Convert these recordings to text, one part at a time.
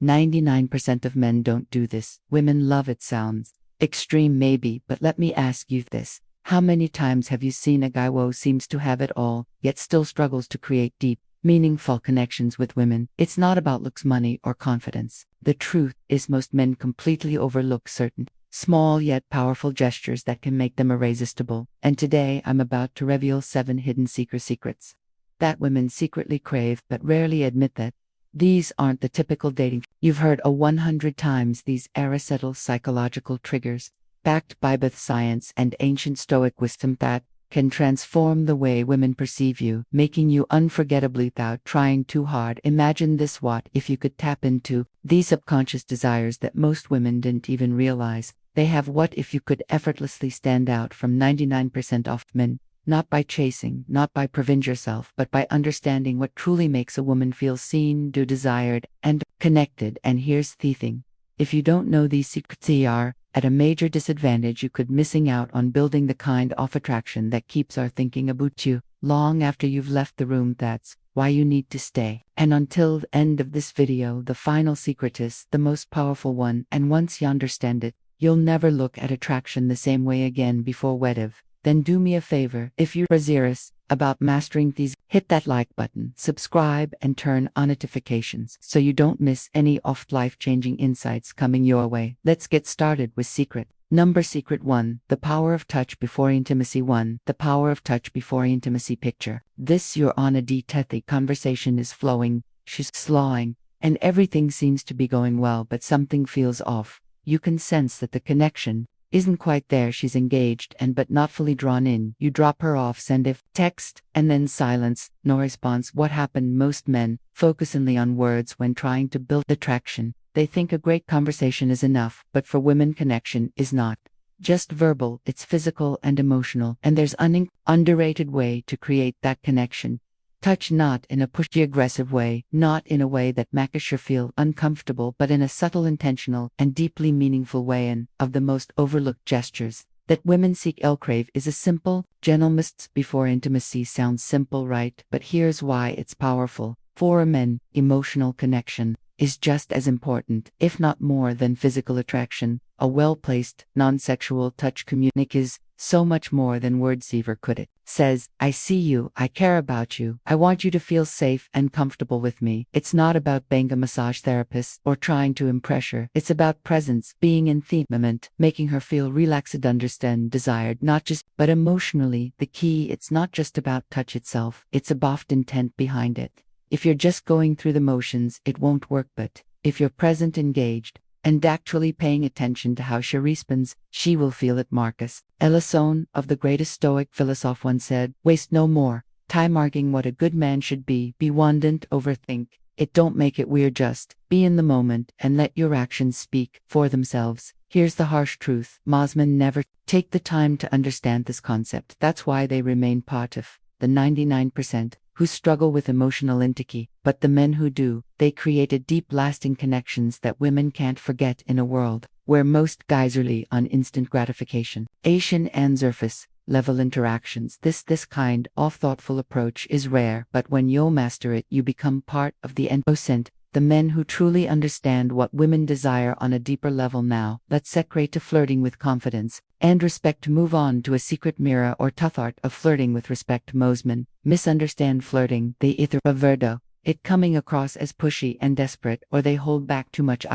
99% of men don't do this. Women love it. Sounds extreme maybe, but let me ask you this. How many times have you seen a guy who seems to have it all, yet still struggles to create deep, meaningful connections with women? It's not about looks, money, or confidence. The truth is most men completely overlook certain, small yet powerful gestures that can make them irresistible. And today I'm about to reveal 7 hidden secrets that women secretly crave but rarely admit that. These aren't the typical dating. You've heard 100 times these Aristotle psychological triggers, backed by both science and ancient Stoic wisdom that can transform the way women perceive you, making you unforgettably without trying too hard. Imagine this: what if you could tap into these subconscious desires that most women didn't even realize they have? What if you could effortlessly stand out from 99% of men? Not by chasing, not by proving yourself, but by understanding what truly makes a woman feel seen, desired, and connected. And here's the thing. If you don't know these secrets, you are at a major disadvantage. You could missing out on building the kind of attraction that keeps our thinking about you long after you've left the room. That's why you need to stay. And until the end of this video, the final secret is the most powerful one, and once you understand it, you'll never look at attraction the same way again. Before wedding, then do me a favor. If you're serious about mastering these, hit that like button, subscribe, and turn on notifications so you don't miss any of life-changing insights coming your way. Let's get started with secret 1. The power of touch before intimacy. 1. The power of touch before intimacy. Picture this: you're on a deep conversation is flowing, she's slowing, and everything seems to be going well, but something feels off. You can sense that the connection isn't quite there. She's engaged and but not fully drawn in. You drop her off, send a text, and then silence, no response. What happened? Most men focus only on words when trying to build attraction. They think a great conversation is enough, but for women, connection is not just verbal, it's physical and emotional. And there's an underrated way to create that connection. Touch, not in a pushy, aggressive way, not in a way that makes you feel uncomfortable, but in a subtle, intentional, and deeply meaningful way. And of the most overlooked gestures that women crave is a simple, gentle kiss before intimacy. Sounds simple, right? But here's why it's powerful. For men, emotional connection is just as important, if not more, than physical attraction. A well-placed, non-sexual touch communicates so much more than words ever could. It says, I see you, I care about you, I want you to feel safe and comfortable with me. It's not about being a massage therapist or trying to impress her. It's about presence, being in the moment, making her feel relaxed, understand, desired, not just, but emotionally. The key, it's not just about touch itself, it's about intent behind it. If you're just going through the motions, it won't work, but if you're present, engaged, and actually paying attention to how she responds, she will feel it. Marcus Aurelius, of the greatest Stoic philosopher, once said, waste no more time arguing what a good man should be. One, don't overthink it, don't make it weird, just be in the moment and let your actions speak for themselves. Here's the harsh truth: most men never take the time to understand this concept. That's why they remain part of the 99% who struggle with emotional intimacy. But the men who do, they created deep, lasting connections that women can't forget. In a world where most guys rely on instant gratification, Asian and surface level interactions, this kind of thoughtful approach is rare. But when you master it, you become part of the % the men who truly understand what women desire on a deeper level. Now, let's separate to flirting with confidence and respect to move on to a secret mirror or tough art of flirting with respect. Most men misunderstand flirting. They either averdo it coming across as pushy and desperate, or they hold back too much,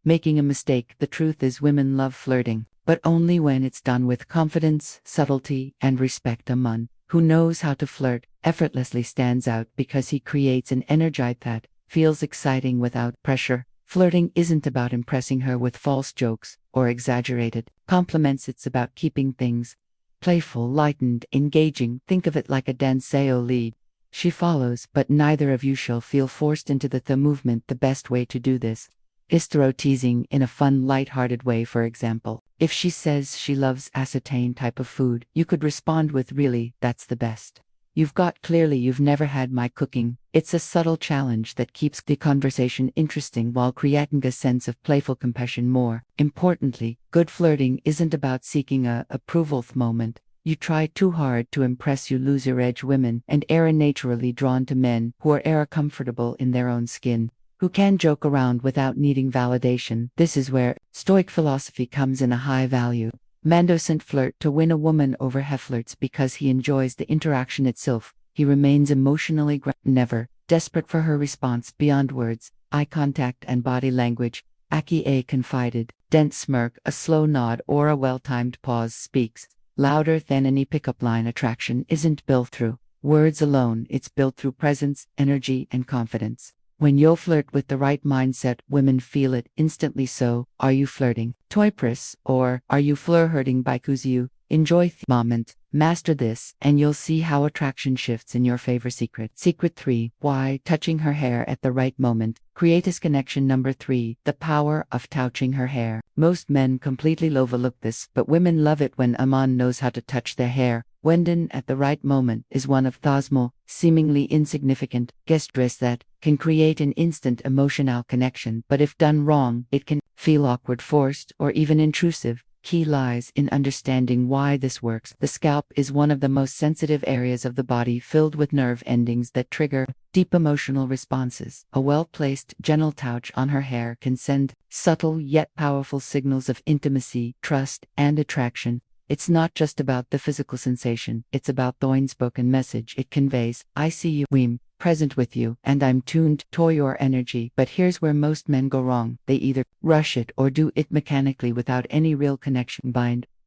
making a mistake. The truth is, women love flirting, but only when it's done with confidence, subtlety, and respect. A man who knows how to flirt effortlessly stands out because he creates an energy that feels exciting without pressure. Flirting isn't about impressing her with false jokes or exaggerated compliments. It's about keeping things playful, lightened, engaging. Think of it like a danceo lead. She follows, but neither of you shall feel forced into the movement. The best way to do this is through teasing in a fun, light-hearted way. For example, if she says she loves a certain type of food, you could respond with, really, that's the best you've got. Clearly, you've never had my cooking. It's a subtle challenge that keeps the conversation interesting while creating a sense of playful compassion. More importantly, good flirting isn't about seeking a approval moment. You try too hard to impress, you lose your edge. Women and are naturally drawn to men who are comfortable in their own skin, who can joke around without needing validation. This is where Stoic philosophy comes in a high value. Man doesn't flirt to win a woman over. He flirts because he enjoys the interaction itself. He remains emotionally never desperate for her response beyond words, eye contact and body language. Aki A confided. Dense smirk, a slow nod, or a well-timed pause speaks louder than any pickup line. Attraction isn't built through words alone, it's built through presence, energy, and confidence. When you flirt with the right mindset, women feel it instantly. So, are you flirting, toypris, or are you flirting because you enjoy the moment? Master this, and you'll see how attraction shifts in your favor. Secret 3. Why touching her hair at the right moment. Create this connection. Number 3. The power of touching her hair. Most men completely overlook this, but women love it when a man knows how to touch their hair. When done at the right moment is one of those small, seemingly insignificant gestures that can create an instant emotional connection, but if done wrong, it can feel awkward, forced, or even intrusive. Key lies in understanding why this works. The scalp is one of the most sensitive areas of the body, filled with nerve endings that trigger deep emotional responses. A well-placed, gentle touch on her hair can send subtle yet powerful signals of intimacy, trust, and attraction. It's not just about the physical sensation, it's about the unspoken message it conveys. I see you, I'm present with you, and I'm tuned to your energy. But here's where most men go wrong. They either rush it or do it mechanically without any real connection.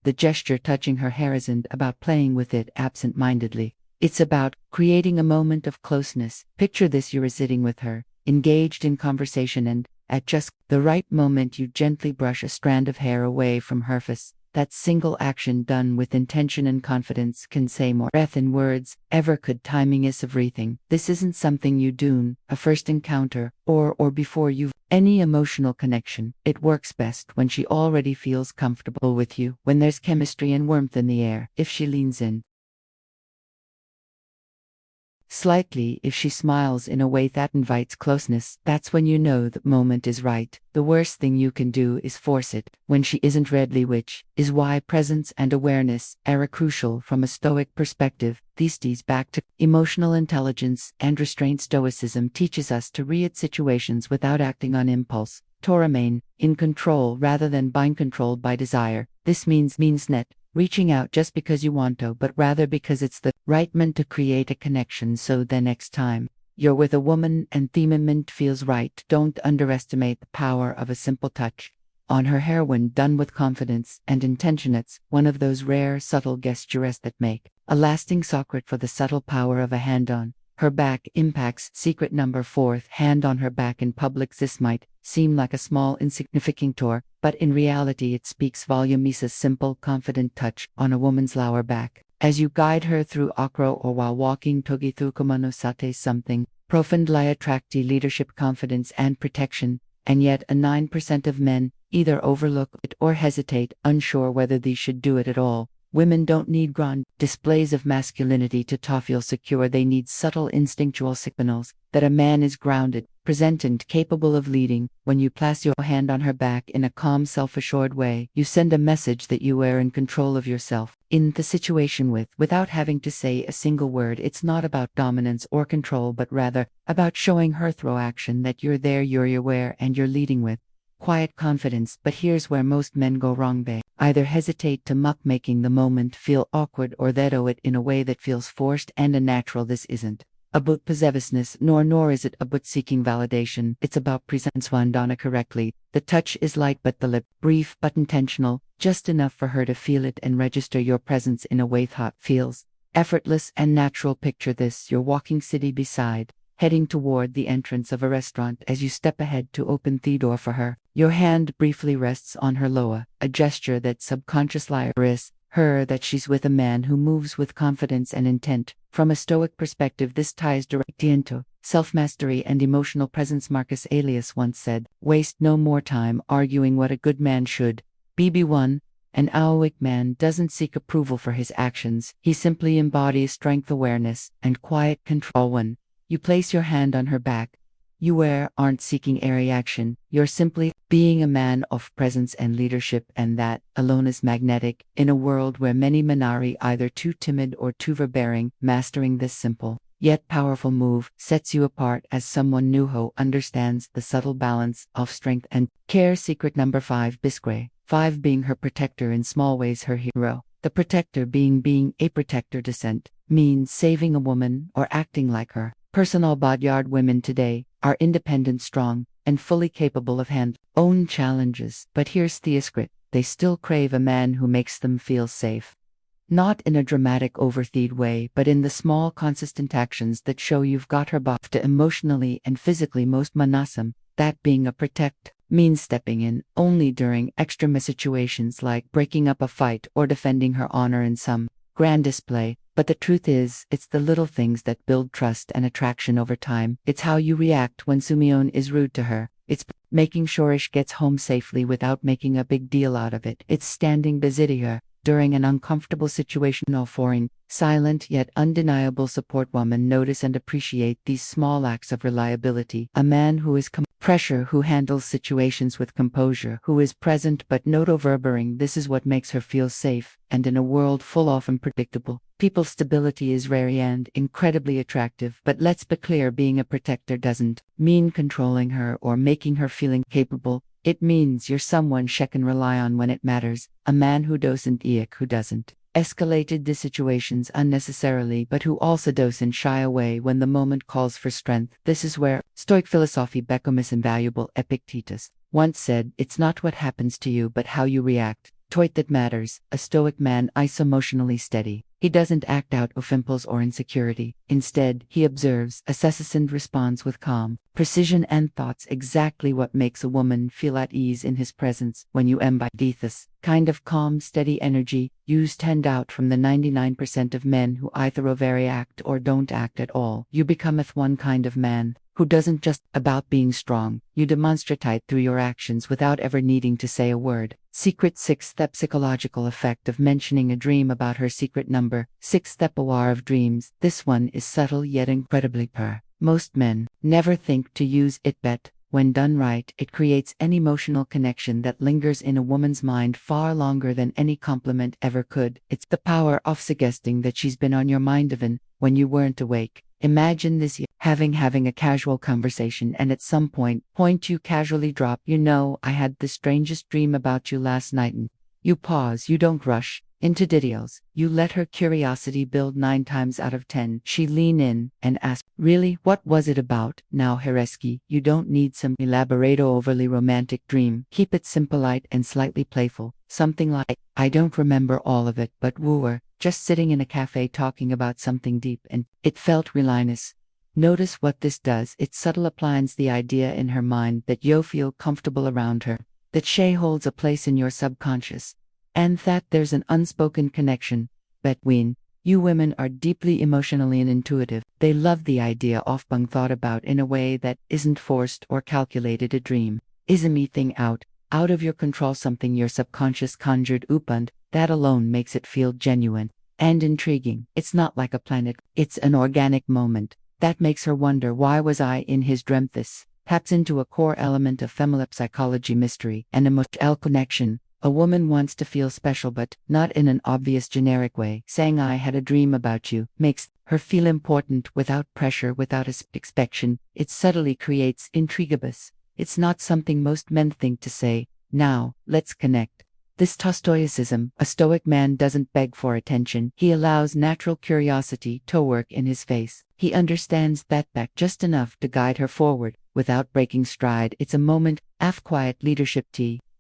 The gesture touching her hair isn't about playing with it absent-mindedly. It's about creating a moment of closeness. Picture this: you're sitting with her, engaged in conversation, and at just the right moment you gently brush a strand of hair away from her face. That single action, done with intention and confidence, can say more than words ever could. Timing is everything. This isn't something you do a first encounter or before you've any emotional connection. It works best when she already feels comfortable with you, when there's chemistry and warmth in the air. If she leans in slightly, if she smiles in a way that invites closeness, that's when you know the moment is right. The worst thing you can do is force it when she isn't ready, which is why presence and awareness are crucial from a Stoic perspective. These days back to emotional intelligence and restraint. Stoicism teaches us to read situations without acting on impulse, to remain in control rather than being controlled by desire. This means not reaching out just because you want to, but rather because it's the right moment to create a connection. So the next time you're with a woman and the moment feels right, don't underestimate the power of a simple touch on her hair when done with confidence and intention. It's one of those rare, subtle gestures that make a lasting secret. For the subtle power of a hand on her back impacts. Secret number 4. Hand on her back in public. This might seem like a small, insignificant chore, but in reality it speaks volumes. A simple, confident touch on a woman's lower back as you guide her through okra or while walking togi through kumano sate, something profoundly attractive. Leadership, confidence, and protection. And yet 9% of men either overlook it or hesitate, unsure whether they should do it at all. Women don't need grand displays of masculinity to feel secure. They need subtle instinctual signals that a man is grounded, present, and capable of leading. When you place your hand on her back in a calm, self-assured way, you send a message that you are in control of yourself in the situation without having to say a single word. It's not about dominance or control, but rather about showing her through action that you're there, you're aware, and you're leading with quiet confidence. But here's where most men go wrong. They either hesitate to muck, making the moment feel awkward, or they do it in a way that feels forced and unnatural. This isn't about possessiveness, nor is it about seeking validation. It's about presence when done correctly. The touch is light but the lip, brief but intentional, just enough for her to feel it and register your presence in a way that feels effortless and natural. Picture this: you're walking city beside, heading toward the entrance of a restaurant. As you step ahead to open the door for her, your hand briefly rests on her lower, a gesture that subconsciously assures her that she's with a man who moves with confidence and intent. From a Stoic perspective, this ties directly into self-mastery and emotional presence. Marcus Aurelius once said, "Waste no more time arguing what a good man should be. One, an Stoic man doesn't seek approval for his actions, he simply embodies strength, awareness, and quiet control. When you place your hand on her back, you aren't seeking a reaction, you're simply being a man of presence and leadership, and that alone is magnetic. In a world where many men are either too timid or too overbearing, mastering this simple yet powerful move, sets you apart as someone new who understands the subtle balance of strength and care. Secret number 5, Bisque. 5 being her protector, in small ways her hero. The protector being a protector descent, means saving a woman or acting like her. Personal bodyguard women today are independent, strong, and fully capable of handling own challenges. But here's the secret: they still crave a man who makes them feel safe. Not in a dramatic, overthied way, but in the small, consistent actions that show you've got her back. To emotionally and physically most manasam, that being a protect means stepping in only during extreme situations like breaking up a fight or defending her honor in some grand display. But the truth is, it's the little things that build trust and attraction over time. It's how you react when Sumion is rude to her. It's making sure she gets home safely without making a big deal out of it. It's standing beside her during an uncomfortable situation, offering silent yet undeniable support. Women notice and appreciate these small acts of reliability. A man who is pressure, who handles situations with composure, who is present but not overbearing. This is what makes her feel safe, and in a world full of unpredictable people, stability is rare and incredibly attractive. But let's be clear, being a protector doesn't mean controlling her or making her feeling capable. It means you're someone she can rely on when it matters, a man who doesn't escalated the situations unnecessarily, but who also doesn't shy away when the moment calls for strength. This is where Stoic philosophy becomes invaluable. Epictetus once said, "It's not what happens to you but how you react to it that matters." A Stoic man is emotionally steady. He doesn't act out of impulse or insecurity. Instead, he observes, assesses, and responds with calm precision and thoughts. Exactly what makes a woman feel at ease in his presence. When you embody this kind of calm, steady energy, you stand out from the 99% of men who either overreact or don't act at all. You become one kind of man who doesn't just about being strong. You demonstrate it through your actions without ever needing to say a word. Secret 6-step psychological effect of mentioning a dream about her. Secret number 6-step aware of dreams. This one is subtle yet incredibly powerful. Most men never think to use it, but when done right, it creates an emotional connection that lingers in a woman's mind far longer than any compliment ever could. It's the power of suggesting that she's been on your mind even when you weren't awake. Imagine this: having a casual conversation, and at some point you casually drop, "You know, I had the strangest dream about you last night." And you pause. You don't rush into details. You let her curiosity build. 9 times out of 10, she lean in and ask, "Really, what was it about?" Now, Hereski, you don't need some elaborate or overly romantic dream. Keep it simple, light, and slightly playful. Something like, "I don't remember all of it, but we were just sitting in a cafe talking about something deep, and it felt really nice." Notice what this does. It subtly applies the idea in her mind that you feel comfortable around her, that she holds a place in your subconscious, and that there's an unspoken connection between you. Women are deeply emotionally and intuitive. They love the idea of being thought about in a way that isn't forced or calculated. A dream is a thing out of your control, something your subconscious conjured up, and that alone makes it feel genuine and intriguing. It's not like a planet, it's an organic moment that makes her wonder, why was I in his dream? This taps into a core element of feminine psychology: mystery and emotional connection. A woman wants to feel special, but not in an obvious generic way. Saying "I had a dream about you" makes her feel important without pressure, without expectation. It subtly creates intriguebus. It's not something most men think to say, "Now, let's connect." This Stoicism. A Stoic man doesn't beg for attention. He allows natural curiosity to work in his face. He understands that back just enough to guide her forward without breaking stride. It's a moment of quiet leadership.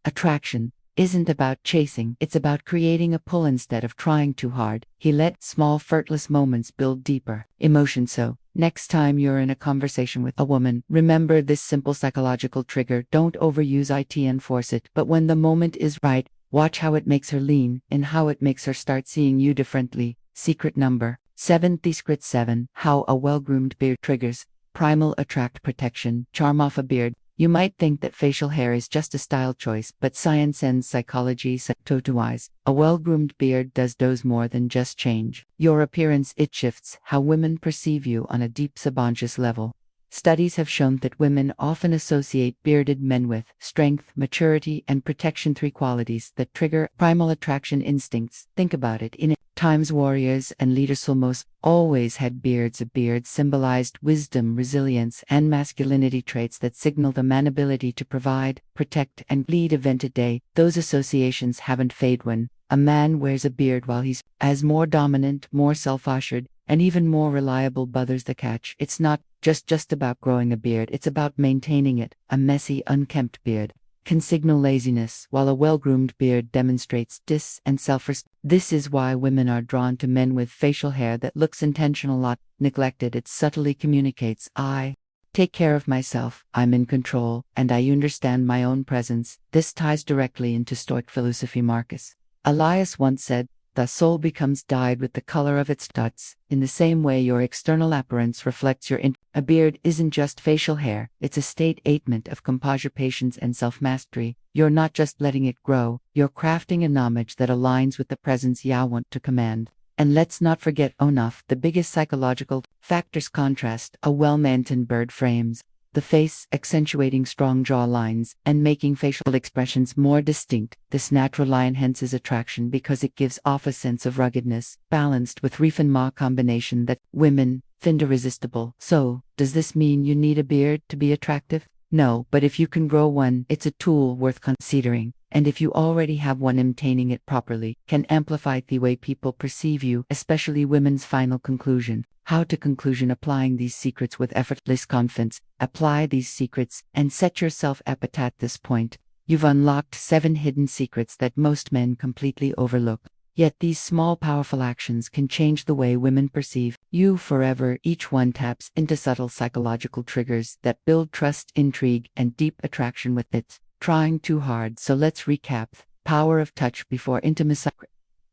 Attraction isn't about chasing, it's about creating a pull instead of trying too hard. He let small, effortless moments build deeper emotion. So, next time you're in a conversation with a woman, remember this simple psychological trigger: don't overuse it and force it, but when the moment is right, watch how it makes her lean and how it makes her start seeing you differently. Secret number 7. The Secret 7. How a well-groomed beard triggers primal attract protection. Charm off a beard. You might think that facial hair is just a style choice, but science and psychology say otherwise. A well-groomed beard does more than just change your appearance. It shifts how women perceive you on a deep subconscious level. Studies have shown that women often associate bearded men with strength, maturity, and protection, 3 qualities that trigger primal attraction instincts. Think about it. In Times warriors and leaders almost always had beards. A beard symbolized wisdom, resilience, and masculinity, traits that signaled a man's ability to provide, protect, and lead. Even today, those associations haven't faded. When a man wears a beard while he's as more dominant, more self-assured, and even more reliable. But there's the catch. It's not just about growing a beard, it's about maintaining it. A messy, unkempt beard can signal laziness, while a well-groomed beard demonstrates discipline and self-respect. This is why women are drawn to men with facial hair that looks intentional, not neglected. It subtly communicates, I take care of myself, I'm in control, and I understand my own presence. This ties directly into Stoic philosophy. Marcus Elias once said, the soul becomes dyed with the color of its thoughts. In the same way, your external appearance reflects your inner. A beard isn't just facial hair, it's a statement of composure, patience, and self-mastery. You're not just letting it grow, you're crafting an image that aligns with the presence you want to command. And let's not forget enough, the biggest psychological factors. Contrast. A well-maintained beard frames the face, accentuating strong jaw lines and making facial expressions more distinct. This natural line enhances attraction because it gives off a sense of ruggedness, balanced with refinement, combination that women find irresistible. So, does this mean you need a beard to be attractive? No, but if you can grow one, it's a tool worth considering. And if you already have one, maintaining it properly can amplify the way people perceive you, especially women's. Final conclusion. How to conclusion. Applying these secrets with effortless confidence. Apply these secrets and set yourself up. At this point, you've unlocked 7 hidden secrets that most men completely overlook. Yet these small, powerful actions can change the way women perceive you forever. Each one taps into subtle psychological triggers that build trust, intrigue, and deep attraction with it. Trying too hard. So let's recap. Power of touch before intimacy.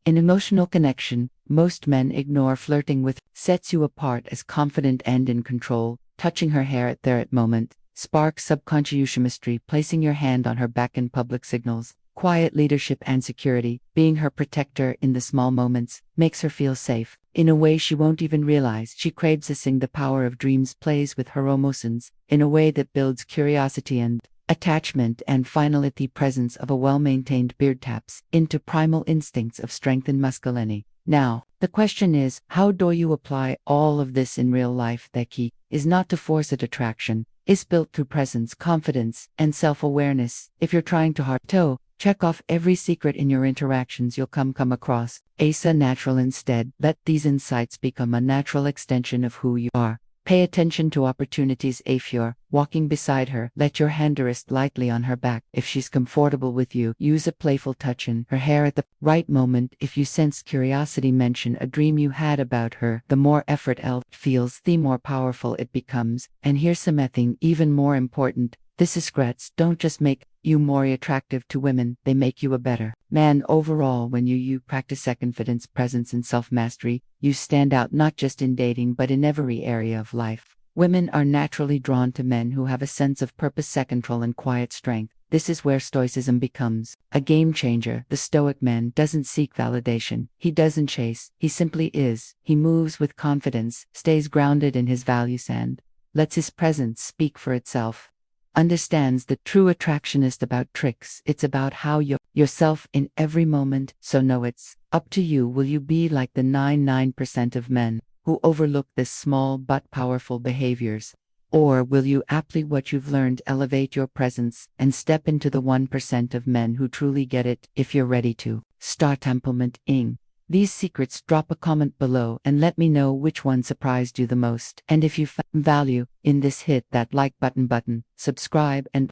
In emotional connection, most men ignore. Flirting with sets you apart as confident and in control. Touching her hair at the right moment sparks subconscious chemistry. Placing your hand on her back in public signals quiet leadership and security. Being her protector in the small moments makes her feel safe in a way she won't even realize. She craves to sing. The power of dreams plays with her emotions in a way that builds curiosity and attachment. And finally, the presence of a well-maintained beard taps into primal instincts of strength and masculinity. Now, the question is, how do you apply all of this in real life? The key is not to force it. Attraction is built through presence, confidence, and self-awareness. If you're trying to hard to check off every secret in your interactions, you'll come across as natural. Instead, let these insights become a natural extension of who you are. Pay attention to opportunities. If you're walking beside her, let your hand rest lightly on her back. If she's comfortable with you, use a playful touch in her hair at the right moment. If you sense curiosity, mention a dream you had about her. The more effort it feels, the more powerful it becomes. And here's something even more important. These secrets don't just make you more attractive to women, they make you a better man overall. When you practice confidence, presence, and self-mastery, you stand out not just in dating but in every area of life. Women are naturally drawn to men who have a sense of purpose, self-control, and quiet strength. This is where Stoicism becomes a game changer. The Stoic man doesn't seek validation. He doesn't chase. He simply is. He moves with confidence, stays grounded in his values, and lets his presence speak for itself. Understands that true attraction is about tricks. It's about how you're yourself in every moment. So no, it's up to you. Will you be like the 99% of men who overlook this small but powerful behaviors? Or will you apply what you've learned, elevate your presence, and step into the 1% of men who truly get it? If you're ready to start implementing these secrets, drop a comment below and let me know which one surprised you the most. And if you found value in this, hit that like button, subscribe, and